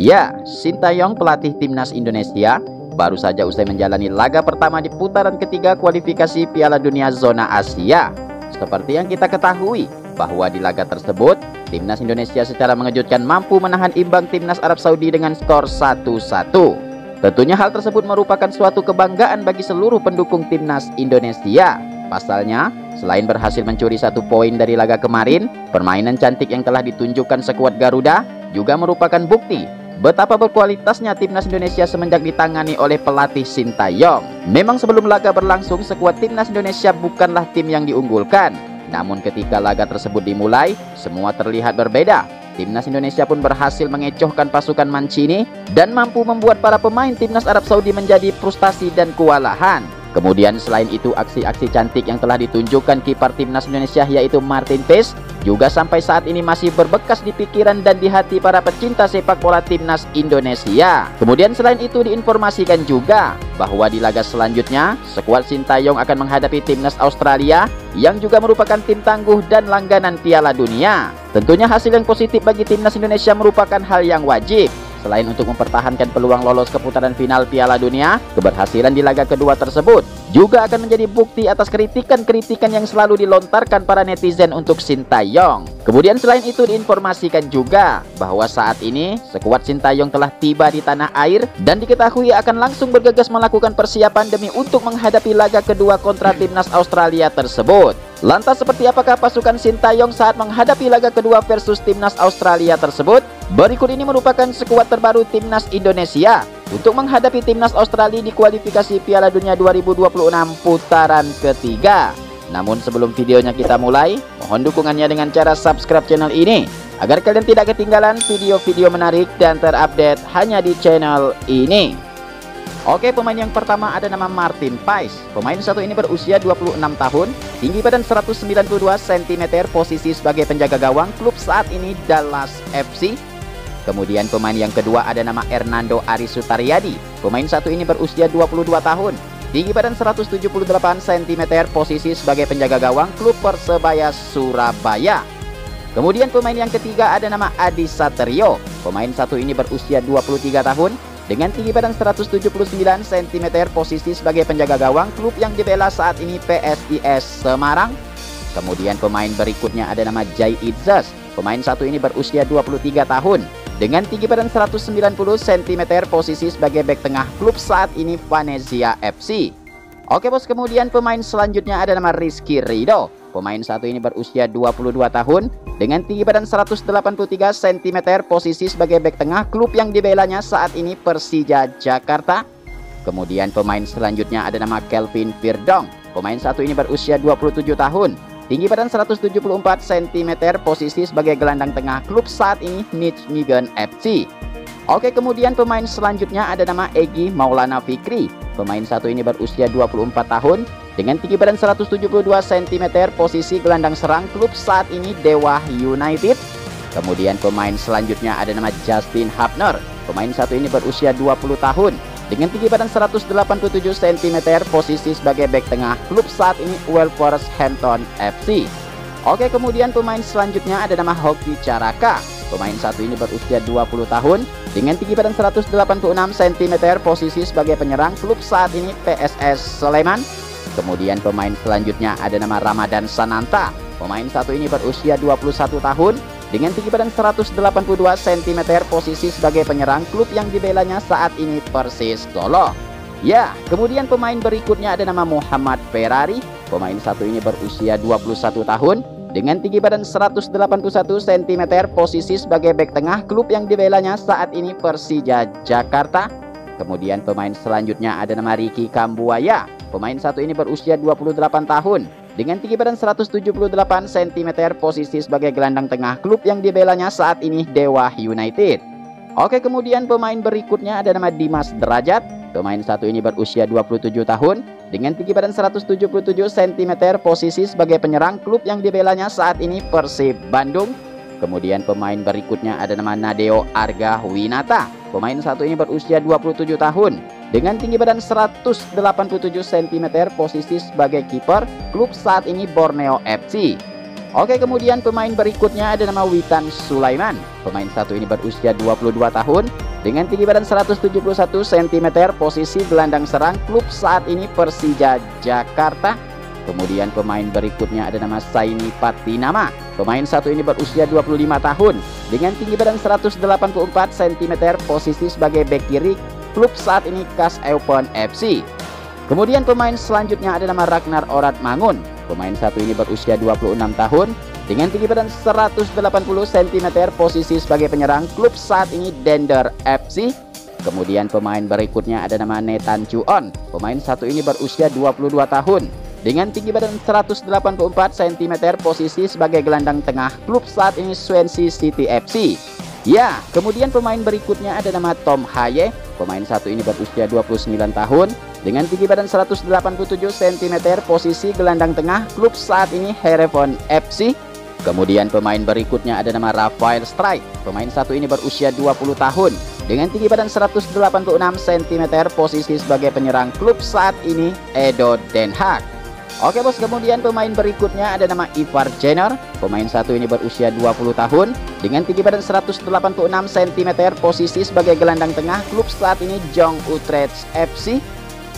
Ya, Sintayong pelatih timnas Indonesia baru saja usai menjalani laga pertama di putaran ketiga kualifikasi Piala Dunia Zona Asia. Seperti yang kita ketahui, bahwa di laga tersebut, timnas Indonesia secara mengejutkan mampu menahan imbang timnas Arab Saudi dengan skor 1-1. Tentunya hal tersebut merupakan suatu kebanggaan bagi seluruh pendukung timnas Indonesia. Pasalnya, selain berhasil mencuri 1 poin dari laga kemarin, permainan cantik yang telah ditunjukkan skuad Garuda juga merupakan bukti betapa berkualitasnya timnas Indonesia semenjak ditangani oleh pelatih Sintayong. Memang sebelum laga berlangsung, skuad timnas Indonesia bukanlah tim yang diunggulkan. Namun ketika laga tersebut dimulai, semua terlihat berbeda. Timnas Indonesia pun berhasil mengecohkan pasukan Mancini dan mampu membuat para pemain timnas Arab Saudi menjadi frustasi dan kewalahan. Kemudian selain itu, aksi-aksi cantik yang telah ditunjukkan kiper timnas Indonesia yaitu Martin Paes juga sampai saat ini masih berbekas di pikiran dan di hati para pecinta sepak bola timnas Indonesia. Kemudian selain itu diinformasikan juga bahwa di laga selanjutnya, skuad Sintayong akan menghadapi timnas Australia yang juga merupakan tim tangguh dan langganan Piala Dunia. Tentunya hasil yang positif bagi timnas Indonesia merupakan hal yang wajib. Selain untuk mempertahankan peluang lolos ke putaran final Piala Dunia, keberhasilan di laga kedua tersebut juga akan menjadi bukti atas kritikan-kritikan yang selalu dilontarkan para netizen untuk Sintayong. Kemudian selain itu diinformasikan juga bahwa saat ini skuad Sintayong telah tiba di tanah air dan diketahui akan langsung bergegas melakukan persiapan demi untuk menghadapi laga kedua kontra timnas Australia tersebut. Lantas seperti apakah pasukan Sintayong saat menghadapi laga kedua versus timnas Australia tersebut? Berikut ini merupakan skuad terbaru timnas Indonesia untuk menghadapi timnas Australia di kualifikasi Piala Dunia 2026 putaran ketiga. Namun sebelum videonya kita mulai, mohon dukungannya dengan cara subscribe channel ini agar kalian tidak ketinggalan video-video menarik dan terupdate hanya di channel ini. Oke, pemain yang pertama ada nama Martin Paes. Pemain satu ini berusia 26 tahun, tinggi badan 192 cm, posisi sebagai penjaga gawang, klub saat ini Dallas FC. Kemudian pemain yang kedua ada nama Hernando Ari Sutariadi. Pemain satu ini berusia 22 tahun, tinggi badan 178 cm, posisi sebagai penjaga gawang, klub Persebaya Surabaya. Kemudian pemain yang ketiga ada nama Adi Satrio. Pemain satu ini berusia 23 tahun, dengan tinggi badan 179 cm, posisi sebagai penjaga gawang, klub yang dibela saat ini PSIS Semarang. Kemudian pemain berikutnya ada nama Jai Idzas. Pemain satu ini berusia 23 tahun, dengan tinggi badan 190 cm, posisi sebagai bek tengah, klub saat ini Venezia FC. Oke bos, kemudian pemain selanjutnya ada nama Rizky Ridho. Pemain satu ini berusia 22 tahun, dengan tinggi badan 183 cm, posisi sebagai bek tengah, klub yang dibelanya saat ini Persija Jakarta. Kemudian pemain selanjutnya ada nama Kelvin Firdong. Pemain satu ini berusia 27 tahun, tinggi badan 174 cm, posisi sebagai gelandang tengah, klub saat ini Nijmegen FC. Oke, kemudian pemain selanjutnya ada nama Egy Maulana Fikri. Pemain satu ini berusia 24 tahun, dengan tinggi badan 172 cm, posisi gelandang serang, klub saat ini Dewa United. Kemudian pemain selanjutnya ada nama Justin Hapner. Pemain satu ini berusia 20 tahun, dengan tinggi badan 187 cm, posisi sebagai bek tengah, klub saat ini Wolverhampton FC. Oke, kemudian pemain selanjutnya ada nama Hoki Caraka. Pemain satu ini berusia 20 tahun, dengan tinggi badan 186 cm, posisi sebagai penyerang, klub saat ini PSS Sleman. Kemudian pemain selanjutnya ada nama Ramadan Sananta. Pemain satu ini berusia 21 tahun, dengan tinggi badan 182 cm, posisi sebagai penyerang, klub yang dibelanya saat ini Persis Solo. Ya, kemudian pemain berikutnya ada nama Muhammad Ferrari. Pemain satu ini berusia 21 tahun, dengan tinggi badan 181 cm, posisi sebagai bek tengah, klub yang dibelanya saat ini Persija Jakarta. Kemudian pemain selanjutnya ada nama Ricky Kambuaya. Pemain satu ini berusia 28 tahun, dengan tinggi badan 178 cm, posisi sebagai gelandang tengah, klub yang dibelanya saat ini Dewa United. Oke, kemudian pemain berikutnya ada nama Dimas Derajat. Pemain satu ini berusia 27 tahun, dengan tinggi badan 177 cm, posisi sebagai penyerang, klub yang dibelanya saat ini Persib Bandung. Kemudian pemain berikutnya ada nama Nadeo Arga Winata. Pemain satu ini berusia 27 tahun, dengan tinggi badan 187 cm, posisi sebagai kiper, klub saat ini Borneo FC. Oke, kemudian pemain berikutnya ada nama Witan Sulaiman. Pemain satu ini berusia 22 tahun, Dengan tinggi badan 171 cm, posisi gelandang serang klub saat ini Persija Jakarta. Kemudian pemain berikutnya ada nama Saini Patinama. Pemain satu ini berusia 25 tahun dengan tinggi badan 184 cm, posisi sebagai bek kiri, klub saat ini KAS Eupen FC. Kemudian pemain selanjutnya ada nama Ragnar Orad Mangun. Pemain satu ini berusia 26 tahun dengan tinggi badan 180 cm, posisi sebagai penyerang, klub saat ini Dender FC. Kemudian pemain berikutnya ada nama Nathan Chuon. Pemain satu ini berusia 22 tahun dengan tinggi badan 184 cm, posisi sebagai gelandang tengah, klub saat ini Swansea City FC. Ya, kemudian pemain berikutnya ada nama Tom Haye. Pemain satu ini berusia 29 tahun dengan tinggi badan 187 cm, posisi gelandang tengah, klub saat ini Heerenveen FC. Kemudian pemain berikutnya ada nama Rafael Strijk. Pemain satu ini berusia 20 tahun dengan tinggi badan 186 cm, posisi sebagai penyerang, klub saat ini Edo Den Haag. Oke bos, kemudian pemain berikutnya ada nama Ivar Jenner. Pemain satu ini berusia 20 tahun dengan tinggi badan 186 cm, posisi sebagai gelandang tengah, klub saat ini Jong Utrecht FC.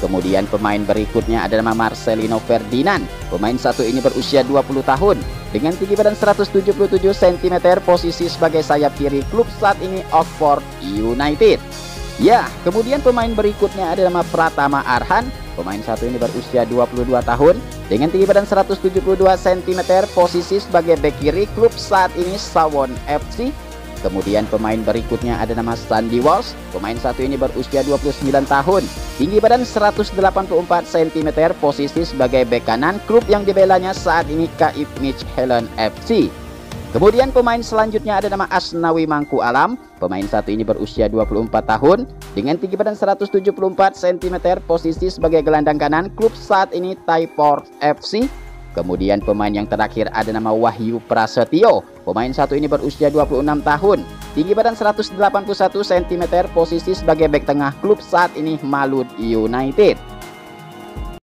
Kemudian pemain berikutnya ada nama Marcelino Ferdinand. Pemain satu ini berusia 20 tahun dengan tinggi badan 177 cm, posisi sebagai sayap kiri, klub saat ini Oxford United. Ya, kemudian pemain berikutnya ada nama Pratama Arhan. Pemain satu ini berusia 22 tahun dengan tinggi badan 172 cm, posisi sebagai bek kiri, klub saat ini Suwon FC. Kemudian pemain berikutnya ada nama Sandy Walsh. Pemain satu ini berusia 29 tahun, tinggi badan 184 cm, posisi sebagai bek kanan, klub yang dibelanya saat ini KIF Midtjylland FC. Kemudian pemain selanjutnya ada nama Asnawi Mangku Alam. Pemain satu ini berusia 24 tahun dengan tinggi badan 174 cm, posisi sebagai gelandang kanan, klub saat ini Thaiport FC. Kemudian pemain yang terakhir ada nama Wahyu Prasetyo. Pemain satu ini berusia 26 tahun, tinggi badan 181 cm, posisi sebagai bek tengah, klub saat ini Malude United.